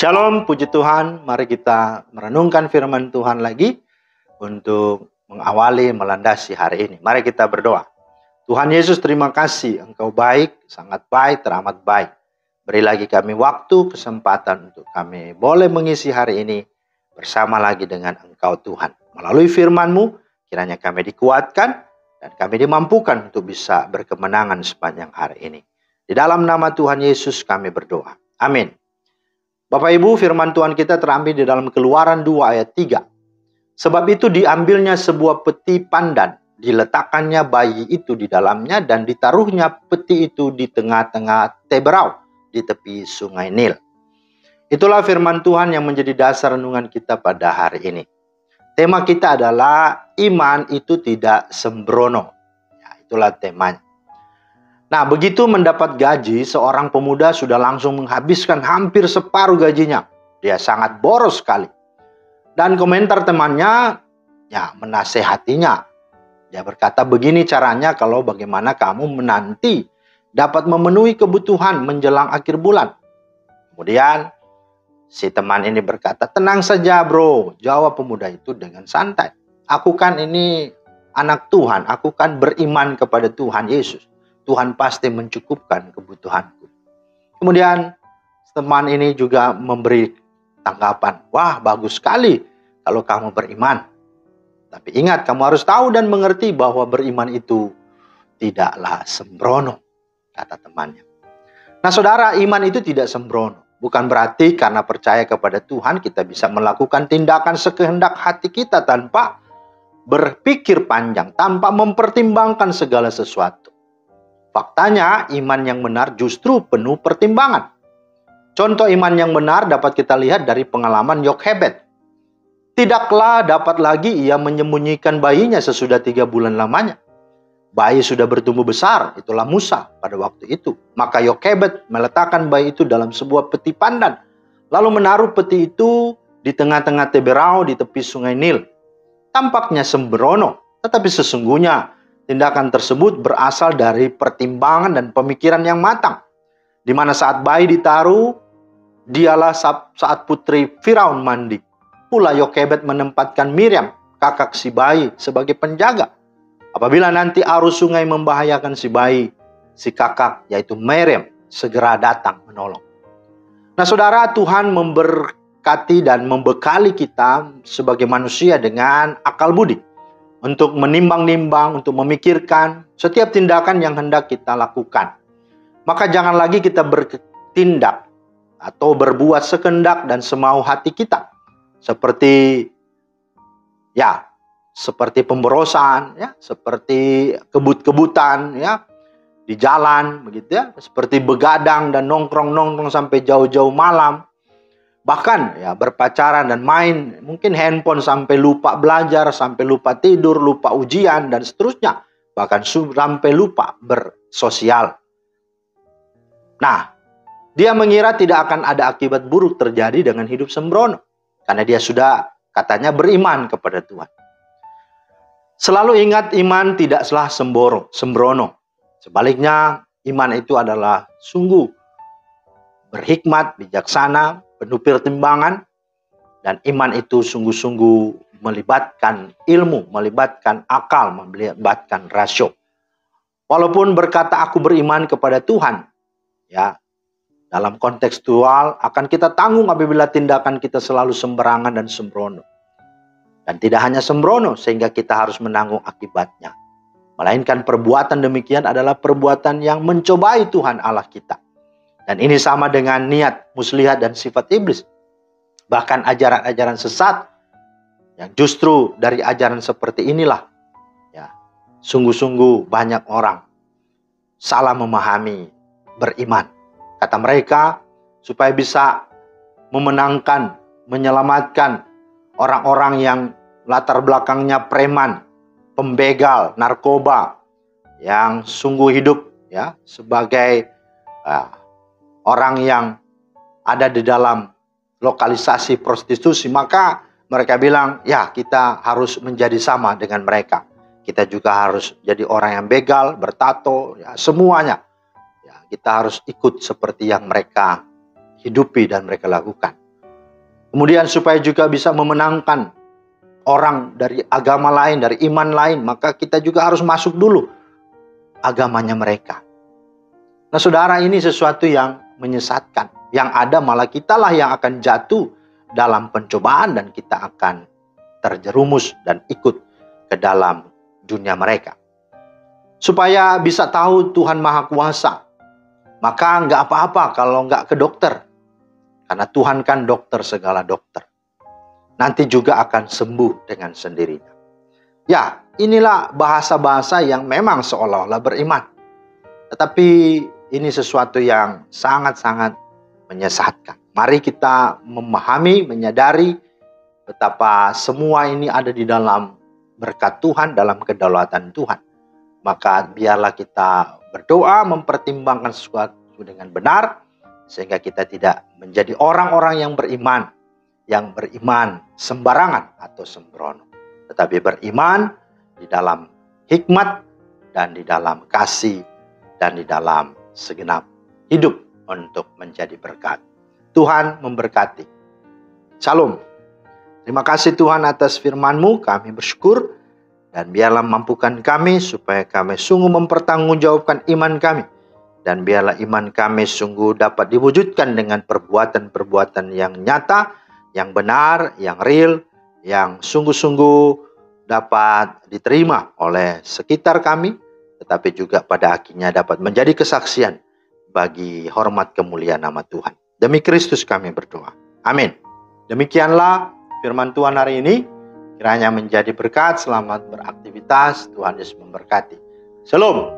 Shalom, puji Tuhan. Mari kita merenungkan firman Tuhan lagi untuk mengawali, melandasi hari ini. Mari kita berdoa. Tuhan Yesus, terima kasih. Engkau baik, sangat baik, teramat baik. Beri lagi kami waktu, kesempatan untuk kami boleh mengisi hari ini bersama lagi dengan Engkau Tuhan. Melalui firman-Mu, kiranya kami dikuatkan dan kami dimampukan untuk bisa berkemenangan sepanjang hari ini. Di dalam nama Tuhan Yesus kami berdoa. Amin. Bapak Ibu, firman Tuhan kita terambil di dalam Keluaran 2 ayat 3. Sebab itu diambilnya sebuah peti pandan, diletakkannya bayi itu di dalamnya dan ditaruhnya peti itu di tengah-tengah teberau di tepi sungai Nil. Itulah firman Tuhan yang menjadi dasar renungan kita pada hari ini. Tema kita adalah iman itu tidak sembrono. Ya, itulah temanya. Nah, begitu mendapat gaji, seorang pemuda sudah langsung menghabiskan hampir separuh gajinya. Dia sangat boros sekali. Dan komentar temannya, ya menasehatinya. Dia berkata, begini caranya kalau bagaimana kamu menanti dapat memenuhi kebutuhan menjelang akhir bulan. Kemudian, si teman ini berkata, tenang saja bro, jawab pemuda itu dengan santai. Aku kan ini anak Tuhan, aku kan beriman kepada Tuhan Yesus. Tuhan pasti mencukupkan kebutuhanku. Kemudian teman ini juga memberi tanggapan. Wah, bagus sekali kalau kamu beriman. Tapi ingat, kamu harus tahu dan mengerti bahwa beriman itu tidaklah sembrono, kata temannya. Nah saudara, iman itu tidak sembrono. Bukan berarti karena percaya kepada Tuhan kita bisa melakukan tindakan sekehendak hati kita tanpa berpikir panjang, tanpa mempertimbangkan segala sesuatu. Faktanya, iman yang benar justru penuh pertimbangan. Contoh iman yang benar dapat kita lihat dari pengalaman Yokhebed. Tidaklah dapat lagi ia menyembunyikan bayinya sesudah 3 bulan lamanya. Bayi sudah bertumbuh besar, itulah Musa pada waktu itu. Maka Yokhebed meletakkan bayi itu dalam sebuah peti pandan. Lalu menaruh peti itu di tengah-tengah teberau di tepi sungai Nil. Tampaknya sembrono, tetapi sesungguhnya tindakan tersebut berasal dari pertimbangan dan pemikiran yang matang. Di mana saat bayi ditaruh, dialah saat putri Firaun mandi. Pula Yokhebed menempatkan Miriam, kakak si bayi, sebagai penjaga. Apabila nanti arus sungai membahayakan si bayi, si kakak yaitu Miriam segera datang menolong. Nah saudara, Tuhan memberkati dan membekali kita sebagai manusia dengan akal budi. Untuk menimbang-nimbang, untuk memikirkan setiap tindakan yang hendak kita lakukan. Maka jangan lagi kita bertindak atau berbuat sekehendak dan semau hati kita. Seperti pemborosan, ya, seperti kebut-kebutan, ya, di jalan, begitu ya, seperti begadang dan nongkrong-nongkrong sampai jauh-jauh malam. Bahkan ya berpacaran dan main, mungkin handphone sampai lupa belajar, sampai lupa tidur, lupa ujian dan seterusnya. Bahkan sampai lupa bersosial. Nah, dia mengira tidak akan ada akibat buruk terjadi dengan hidup sembrono. Karena dia sudah katanya beriman kepada Tuhan. Selalu ingat, iman tidaklah sembrono. Sebaliknya, iman itu adalah sungguh berhikmat, bijaksana, penuh pertimbangan, dan iman itu sungguh-sungguh melibatkan ilmu, melibatkan akal, melibatkan rasio. Walaupun berkata aku beriman kepada Tuhan, ya, dalam kontekstual akan kita tanggung apabila tindakan kita selalu sembarangan dan sembrono. Dan tidak hanya sembrono sehingga kita harus menanggung akibatnya. Melainkan perbuatan demikian adalah perbuatan yang mencobai Tuhan Allah kita. Dan ini sama dengan niat muslihat dan sifat iblis. Bahkan ajaran-ajaran sesat yang justru dari ajaran seperti inilah, ya, sungguh-sungguh banyak orang salah memahami beriman. Kata mereka, supaya bisa memenangkan, menyelamatkan orang-orang yang latar belakangnya preman, pembegal, narkoba, yang sungguh hidup ya sebagai orang yang ada di dalam lokalisasi prostitusi, maka mereka bilang, ya kita harus menjadi sama dengan mereka. Kita juga harus jadi orang yang begal, bertato, ya semuanya. Ya, kita harus ikut seperti yang mereka hidupi dan mereka lakukan. Kemudian supaya juga bisa memenangkan orang dari agama lain, dari iman lain, maka kita juga harus masuk dulu agamanya mereka. Nah saudara, ini sesuatu yang menyesatkan. Yang ada malah kitalah yang akan jatuh dalam pencobaan dan kita akan terjerumus dan ikut ke dalam dunia mereka. Supaya bisa tahu Tuhan Maha Kuasa, maka nggak apa-apa kalau nggak ke dokter. Karena Tuhan kan dokter segala dokter. Nanti juga akan sembuh dengan sendirinya. Ya, inilah bahasa-bahasa yang memang seolah-olah beriman. Tetapi ini sesuatu yang sangat-sangat menyesatkan. Mari kita memahami, menyadari betapa semua ini ada di dalam berkat Tuhan, dalam kedaulatan Tuhan. Maka biarlah kita berdoa, mempertimbangkan sesuatu dengan benar, sehingga kita tidak menjadi orang-orang yang beriman sembarangan atau sembrono. Tetapi beriman di dalam hikmat dan di dalam kasih dan di dalam segenap hidup untuk menjadi berkat. Tuhan memberkati. Shalom. Terima kasih Tuhan atas firman-Mu, kami bersyukur. Dan biarlah mampukan kami supaya kami sungguh mempertanggungjawabkan iman kami. Dan biarlah iman kami sungguh dapat diwujudkan dengan perbuatan-perbuatan yang nyata, yang benar, yang real, yang sungguh-sungguh dapat diterima oleh sekitar kami, tetapi juga pada akhirnya dapat menjadi kesaksian bagi hormat kemuliaan nama Tuhan. Demi Kristus kami berdoa. Amin. Demikianlah firman Tuhan hari ini. Kiranya menjadi berkat. Selamat beraktivitas. Tuhan Yesus memberkati. Shalom.